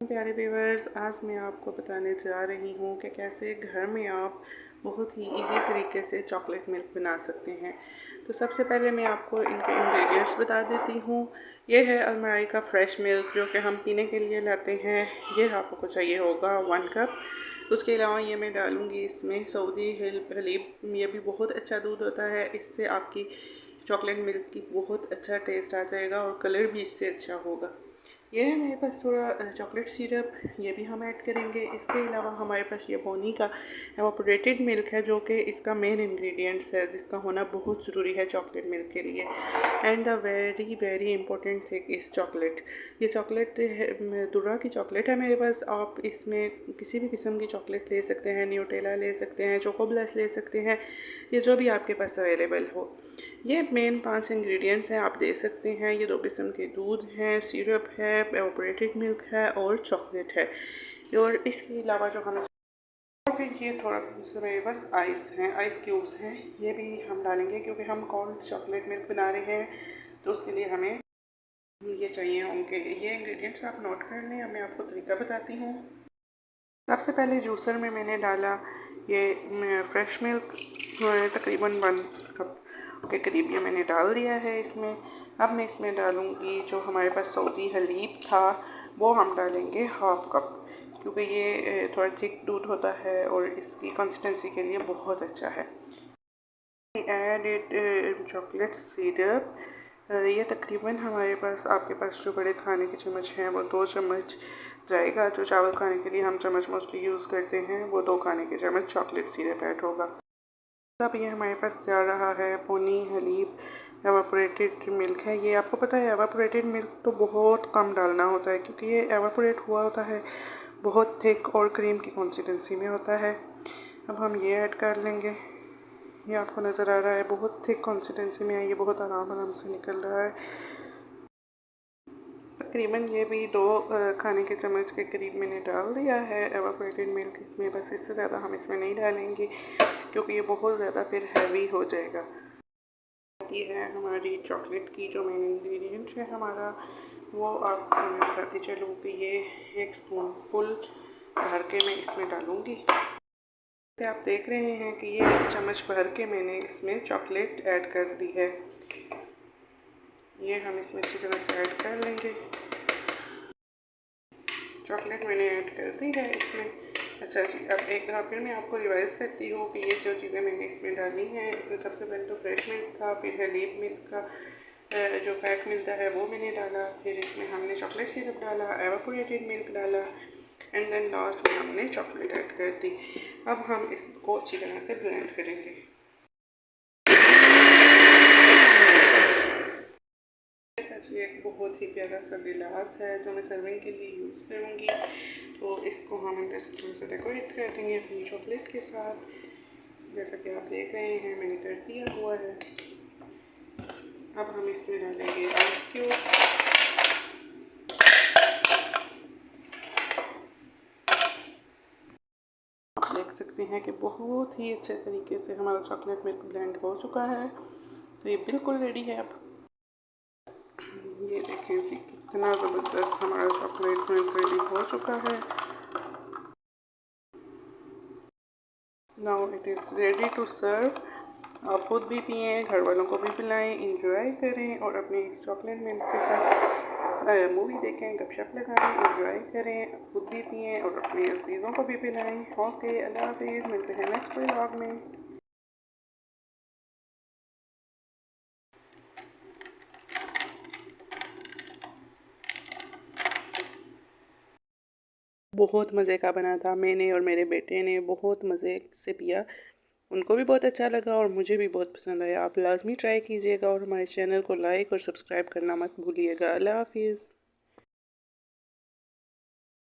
प्यारे व्यूअर्स, आज मैं आपको बताने जा रही हूँ कि कैसे घर में आप बहुत ही इजी तरीके से चॉकलेट मिल्क बना सकते हैं। तो सबसे पहले मैं आपको इनके इंग्रेडिएंट्स बता देती हूँ। ये है अलमराई का फ्रेश मिल्क जो कि हम पीने के लिए लाते हैं। ये आपको चाहिए होगा 1 कप। उसके अलावा ये मैं डालूँगी इसमें सऊदी हलीब। ये भी बहुत अच्छा दूध होता है, इससे आपकी चॉकलेट मिल्क की बहुत अच्छा टेस्ट आ जाएगा और कलर भी इससे अच्छा होगा। ये है मेरे पास थोड़ा चॉकलेट सिरप, ये भी हम ऐड करेंगे। इसके अलावा हमारे पास ये बोनी का एवापोरेटेड मिल्क है जो कि इसका मेन इंग्रेडिएंट्स है, जिसका होना बहुत ज़रूरी है चॉकलेट मिल्क के लिए। And the very very important thing इस चॉकलेट, ये चॉकलेट दुर्रा की चॉकलेट है मेरे पास। आप इसमें किसी भी किस्म की चॉकलेट ले सकते हैं, न्यूटेला ले सकते हैं, चोको ब्लेस ले सकते हैं, ये जो भी आपके पास अवेलेबल हो। ये मेन 5 इंग्रेडिएंट्स हैं, आप दे सकते हैं। ये 2 किस्म के दूध हैं, सिरप है, एवापोरेटेड मिल्क है और चॉकलेट है। और इसके अलावा जो हमें और फिर ये थोड़ा मेरे पास आइस हैं, आइस क्यूब्स हैं, ये भी हम डालेंगे क्योंकि हम कोल्ड चॉकलेट मिल्क बना रहे हैं, तो उसके लिए हमें ये चाहिए होंगे। ये इंग्रेडिएंट्स आप नोट कर लें। अब मैं आपको तरीका बताती हूँ। सबसे पहले जूसर में मैंने डाला ये फ्रेश मिल्क, तकरीबन 1 कप के करीब ये मैंने डाल दिया है इसमें। अब मैं इसमें डालूँगी जो हमारे पास सऊदी हलीब था, वो हम डालेंगे 1/2 कप, क्योंकि ये थोड़ा थिक दूध होता है और इसकी कंसिस्टेंसी के लिए बहुत अच्छा है। Add it chocolate syrup. ये तकरीबन हमारे पास, आपके पास जो बड़े खाने के चम्मच हैं वो 2 चम्मच जाएगा। जो चावल खाने के लिए हम चम्मच मोस्टली यूज़ करते हैं वो 2 खाने के चम्मच चॉकलेट सिरप ऐड होगा। अब ये हमारे पास जा रहा है पोनी हलीब, एवापोरेटेड मिल्क है। ये आपको पता है एवापोरेटेड मिल्क तो बहुत कम डालना होता है, क्योंकि ये एवापोरेट हुआ होता है, बहुत थिक और क्रीम की कंसिस्टेंसी में होता है। अब हम ये ऐड कर लेंगे। ये आपको नज़र आ रहा है बहुत थिक कंसिस्टेंसी में है, ये बहुत आराम से निकल रहा है। तकरीबन ये भी 2 खाने के चम्मच के करीब मैंने डाल दिया है एवापोरेटेड मिल्क इसमें। बस इससे ज़्यादा हम इसमें नहीं डालेंगे क्योंकि ये बहुत ज़्यादा फिर हैवी हो जाएगा। ये है हमारी चॉकलेट की जो मेन इंग्रेडिएंट है हमारा, वो आपको मैं बताती चलूँ कि ये 1 स्पून फुल भर के मैं इसमें डालूँगी। आप देख रहे हैं कि ये 1 चम्मच भर के मैंने इसमें चॉकलेट ऐड कर दी है। ये हम इसमें अच्छी तरह से ऐड कर लेंगे। चॉकलेट मैंने ऐड कर दी है इसमें। अच्छा जी, अब एक बार फिर मैं आपको रिवाइज़ करती हूँ कि ये जो चीज़ें मैंने इसमें डाली हैं, इसमें सबसे पहले तो फ्रेश मिल्क था, फिर हलीब मिल्क का जो पैक मिलता है वो मैंने डाला, फिर इसमें हमने चॉकलेट सिरप डाला, एवापोरेटेड मिल्क डाला, एंड देन लास्ट में हमने चॉकलेट ऐड कर दी। अब हम इसको अच्छी तरह से ब्लेंड करेंगे। ये एक बहुत ही प्यारा सा गिलास है जो मैं सर्विंग के लिए यूज़ करूँगी, तो इसको हम थोड़ा सा डेकोरेट कर देंगे अपनी चॉकलेट के साथ। जैसा कि आप देख रहे हैं मैंने कर दिया हुआ है। अब हम इसमें डालेंगे आइस क्यूब। आप देख सकते हैं कि बहुत ही अच्छे तरीके से हमारा चॉकलेट मिल्क ब्लेंड हो चुका है, तो ये बिल्कुल रेडी है। अब ये देखें कि कितना ज़बरदस्त हमारा चॉकलेट मिल्क रेडी हो चुका है। Now it is ready to serve. आप खुद भी पिएँ, घर वालों को भी पिलाएँ, इंजॉय करें और अपने चॉकलेट मिल्क के साथ मूवी देखें, गपशप लगाएँ, इंजॉय करें, खुद भी पिएँ और अपने अज़ीज़ों को भी पिलाएँ। ओके, अल्लाह हाफ़िज़, मिलते हैं नेक्स्ट व्लॉग में। बहुत मज़े का बना था, मैंने और मेरे बेटे ने बहुत मज़े से पिया। उनको भी बहुत अच्छा लगा और मुझे भी बहुत पसंद आया। आप लाज़मी ट्राई कीजिएगा और हमारे चैनल को लाइक और सब्सक्राइब करना मत भूलिएगा। अल्लाह हाफ़िज़।